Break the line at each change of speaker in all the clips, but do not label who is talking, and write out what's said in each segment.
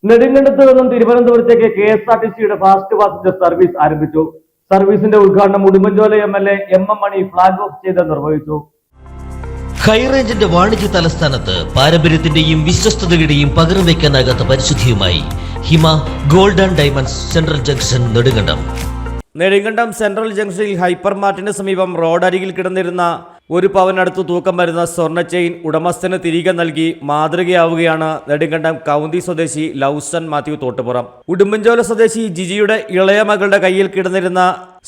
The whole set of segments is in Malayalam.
നെടുങ്കണ്ടത്ത് നിന്നും തിരുവനന്തപുരത്തേക്ക് KSRTCയുടെ ഫാസ്റ്റ് പാസഞ്ചർ സർവീസ് ആരംഭിച്ചു. സർവീസിന്റെ ഉദ്ഘാടനം Udumbanchola MLA MM Mani flag off ചെയ്ത് നിർവഹിച്ചു.
ഹൈറേഞ്ചിന്റെ വാണിജ്യ തലസ്ഥാനത്ത് പാരമ്പര്യത്തിന്റെയും വിശ്വസ്തതയുടെയും പകരം വയ്ക്കാനാകാത്ത പരിശുദ്ധിയുമായി Hima gold and diamonds central junction
Nedumkandam central ജംഗ്ഷനിൽ ഹൈപ്പർ മാർട്ടിന് സമീപം റോഡരികിൽ കിടന്നിരുന്ന 1 പവനടുത്ത് തൂക്കം വരുന്ന സ്വർണ്ണ ചെയിൻ ഉടമസ്ഥന് തിരികെ നൽകി മാതൃകയാവുകയാണ് നെടുങ്കണ്ടം കൗന്തി സ്വദേശി ലൗസൻ മാത്യു തോട്ടുപുറം. ഉടുമ്പൻചോല സ്വദേശി ജിജിയുടെ ഇളയ മകളുടെ കയ്യിൽ കിടന്നിരുന്ന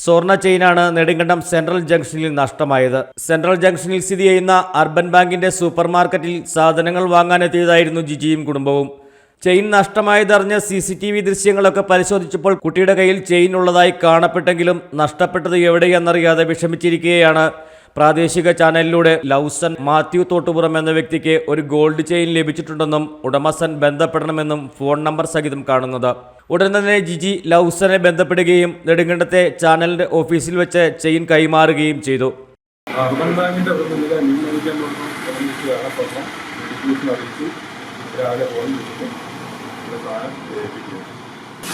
സ്വർണ്ണ ചെയിനാണ് നെടുങ്കണ്ടം സെൻട്രൽ ജംഗ്ഷനിൽ നഷ്ടമായത്. സെൻട്രൽ ജംഗ്ഷനിൽ സ്ഥിതി ചെയ്യുന്ന അർബൻ ബാങ്കിന്റെ സൂപ്പർ മാർക്കറ്റിൽ സാധനങ്ങൾ വാങ്ങാനെത്തിയതായിരുന്നു ജിജിയും കുടുംബവും. ചെയിൻ നഷ്ടമായതറിഞ്ഞ് CCTV ദൃശ്യങ്ങളൊക്കെ പരിശോധിച്ചപ്പോൾ കുട്ടിയുടെ കയ്യിൽ ചെയിൻ ഉള്ളതായി കാണപ്പെട്ടെങ്കിലും നഷ്ടപ്പെട്ടത് എവിടെയെന്നറിയാതെ വിഷമിച്ചിരിക്കുകയാണ്. പ്രാദേശിക ചാനലിലൂടെ ലൗസൻ മാത്യു തോട്ടുപുറം എന്ന വ്യക്തിക്ക് ഒരു ഗോൾഡ് ചെയിൻ ലഭിച്ചിട്ടുണ്ടെന്നും ഉടമസ്ഥൻ ബന്ധപ്പെടണമെന്നും ഫോൺ നമ്പർ സഹിതം കാണുന്നത്. ഉടൻ തന്നെ ജിജി ലൗസനെ ബന്ധപ്പെടുകയും നെടുങ്കണ്ടത്തെ ചാനലിന്റെ ഓഫീസിൽ വെച്ച് ചെയിൻ കൈമാറുകയും ചെയ്തു.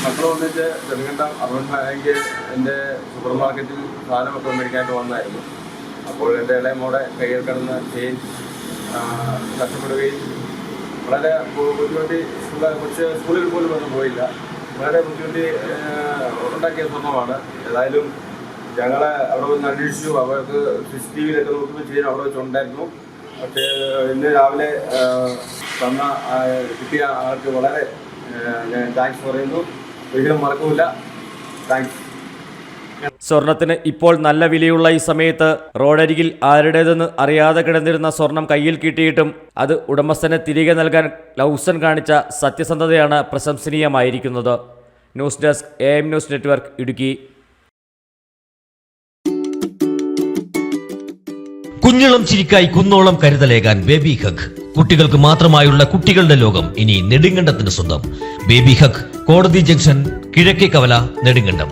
മക്കൾ വന്നിട്ട് നെടുങ്കണ്ടം അർബൻ ബാങ്ക് എൻ്റെ സൂപ്പർ മാർക്കറ്റിൽ സാധനമൊക്കെ മേടിക്കാനായിട്ട് വന്നായിരുന്നു. അപ്പോൾ എൻ്റെ ഇളയ മോടെ കയ്യിൽ കിടന്ന ചെയിൻ നഷ്ടപ്പെടുകയും വളരെ ബുദ്ധിമുട്ടി കൊച്ച് സ്കൂളിൽ പോലും ഒന്നും പോയില്ല. വളരെ ബുദ്ധിമുട്ടി ഉണ്ടാക്കിയ സ്വർണ്ണമാണ്. ഏതായാലും ഞങ്ങൾ അവിടെ വന്ന് അന്വേഷിച്ചു. അവർക്ക് CCTVയിലൊക്കെ നോക്കുമ്പോൾ ചെയിൻ അവിടെ വെച്ചുണ്ടായിരുന്നു. പക്ഷേ ഇന്ന് രാവിലെ കിട്ടിയ ആൾക്ക് വളരെ ഞാൻ താങ്ക്സ് പറയുന്നു. ഒരിക്കലും മറക്കൂല. താങ്ക്സ്.
സ്വർണത്തിന് ഇപ്പോൾ നല്ല വിലയുള്ള ഈ സമയത്ത് റോഡരികിൽ ആരുടേതെന്ന് അറിയാതെ കിടന്നിരുന്ന സ്വർണം കയ്യിൽ കിട്ടിയിട്ടും അത് ഉടമസ്ഥനെ തിരികെ നൽകാൻ ലൗസൻ കാണിച്ച സത്യസന്ധതയാണ് പ്രശംസനീയമായിരിക്കുന്നത്. News desk AM news network Idukki.
കുഞ്ഞിളം ചിരിക്കായി കുന്നോളം കരുതലേകാൻ ബേബി ഹഗ്. കുട്ടികൾക്ക് മാത്രമായുള്ള കുട്ടികളുടെ ലോകം ഇനി നെടുങ്കണ്ടത്തിന് സ്വന്തം. ബേബി ഹഗ്, കോടതി ജംഗ്ഷൻ, കിഴക്കേ കവല, നെടുങ്കണ്ടം.